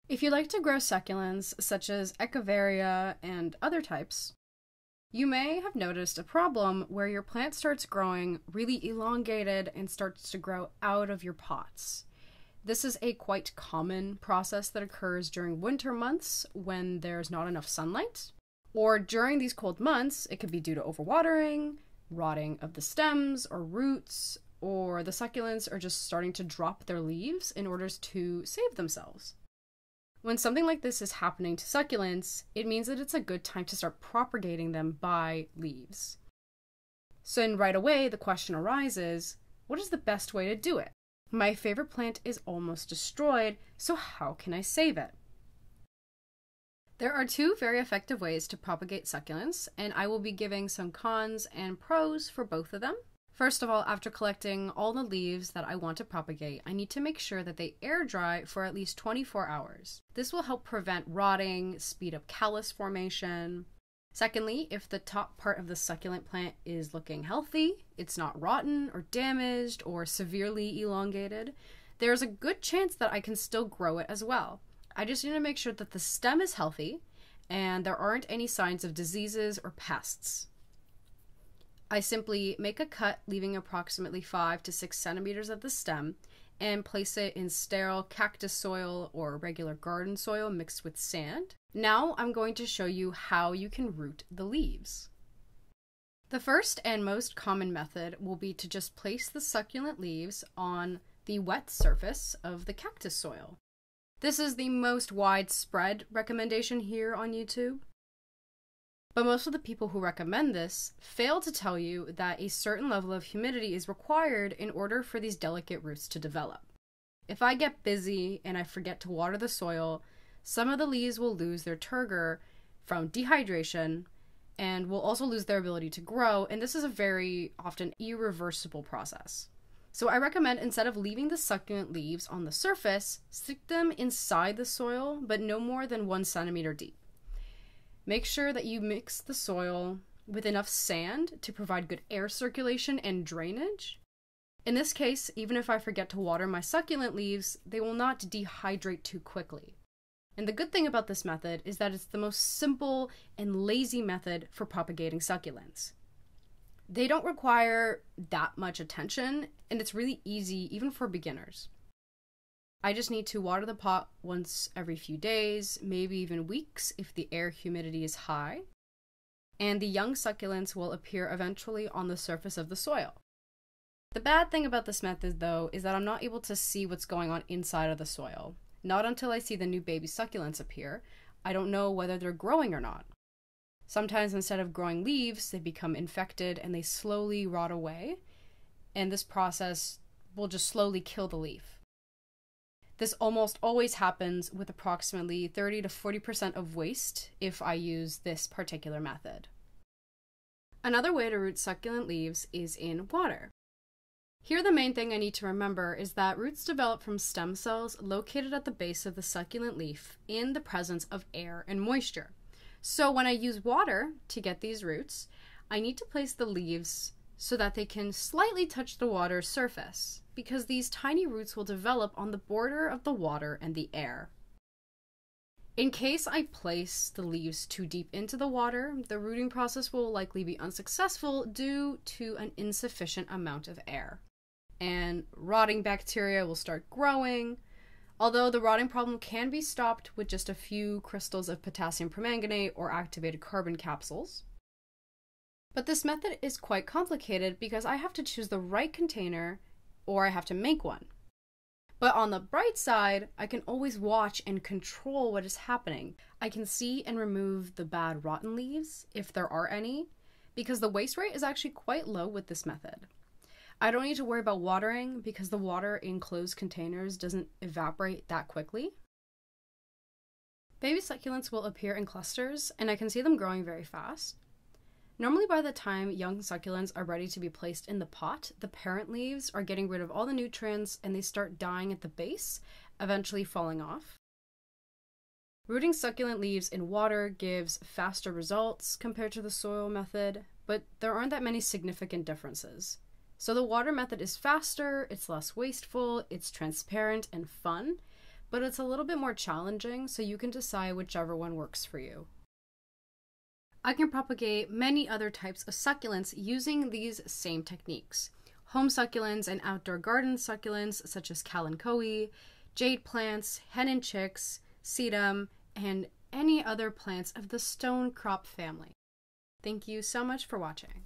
If you like to grow succulents, such as Echeveria and other types, you may have noticed a problem where your plant starts growing really elongated and starts to grow out of your pots. This is a quite common process that occurs during winter months when there's not enough sunlight, or during these cold months. It could be due to overwatering, rotting of the stems or roots, or the succulents are just starting to drop their leaves in order to save themselves. When something like this is happening to succulents, it means that it's a good time to start propagating them by leaves. So then right away, the question arises, what is the best way to do it? My favorite plant is almost destroyed, so how can I save it? There are two very effective ways to propagate succulents, and I will be giving some cons and pros for both of them. First of all, after collecting all the leaves that I want to propagate, I need to make sure that they air dry for at least 24 hours. This will help prevent rotting, speed up callus formation. Secondly, if the top part of the succulent plant is looking healthy, it's not rotten or damaged or severely elongated, there's a good chance that I can still grow it as well. I just need to make sure that the stem is healthy and there aren't any signs of diseases or pests. I simply make a cut, leaving approximately 5 to 6 centimeters of the stem, and place it in sterile cactus soil or regular garden soil mixed with sand. Now I'm going to show you how you can root the leaves. The first and most common method will be to just place the succulent leaves on the wet surface of the cactus soil. This is the most widespread recommendation here on YouTube. But most of the people who recommend this fail to tell you that a certain level of humidity is required in order for these delicate roots to develop. If I get busy and I forget to water the soil, some of the leaves will lose their turgor from dehydration and will also lose their ability to grow, and this is a very often irreversible process. So I recommend, instead of leaving the succulent leaves on the surface, stick them inside the soil, but no more than 1 centimeter deep. Make sure that you mix the soil with enough sand to provide good air circulation and drainage. In this case, even if I forget to water my succulent leaves, they will not dehydrate too quickly. And the good thing about this method is that it's the most simple and lazy method for propagating succulents. They don't require that much attention, and it's really easy even for beginners. I just need to water the pot once every few days, maybe even weeks if the air humidity is high, and the young succulents will appear eventually on the surface of the soil. The bad thing about this method, though, is that I'm not able to see what's going on inside of the soil. Not until I see the new baby succulents appear. I don't know whether they're growing or not. Sometimes instead of growing leaves, they become infected and they slowly rot away, and this process will just slowly kill the leaf. This almost always happens with approximately 30 to 40% of waste if I use this particular method. Another way to root succulent leaves is in water. Here, the main thing I need to remember is that roots develop from stem cells located at the base of the succulent leaf in the presence of air and moisture. So when I use water to get these roots, I need to place the leaves so that they can slightly touch the water's surface, because these tiny roots will develop on the border of the water and the air. In case I place the leaves too deep into the water, the rooting process will likely be unsuccessful due to an insufficient amount of air, and rotting bacteria will start growing, although the rotting problem can be stopped with just a few crystals of potassium permanganate or activated carbon capsules. But this method is quite complicated because I have to choose the right container or I have to make one. But on the bright side, I can always watch and control what is happening. I can see and remove the bad rotten leaves, if there are any, because the waste rate is actually quite low with this method. I don't need to worry about watering because the water in closed containers doesn't evaporate that quickly. Baby succulents will appear in clusters, and I can see them growing very fast. Normally by the time young succulents are ready to be placed in the pot, the parent leaves are getting rid of all the nutrients and they start dying at the base, eventually falling off. Rooting succulent leaves in water gives faster results compared to the soil method, but there aren't that many significant differences. So the water method is faster, it's less wasteful, it's transparent and fun, but it's a little bit more challenging, so you can decide whichever one works for you. I can propagate many other types of succulents using these same techniques. Home succulents and outdoor garden succulents such as kalanchoe, jade plants, hen and chicks, sedum, and any other plants of the stone crop family. Thank you so much for watching.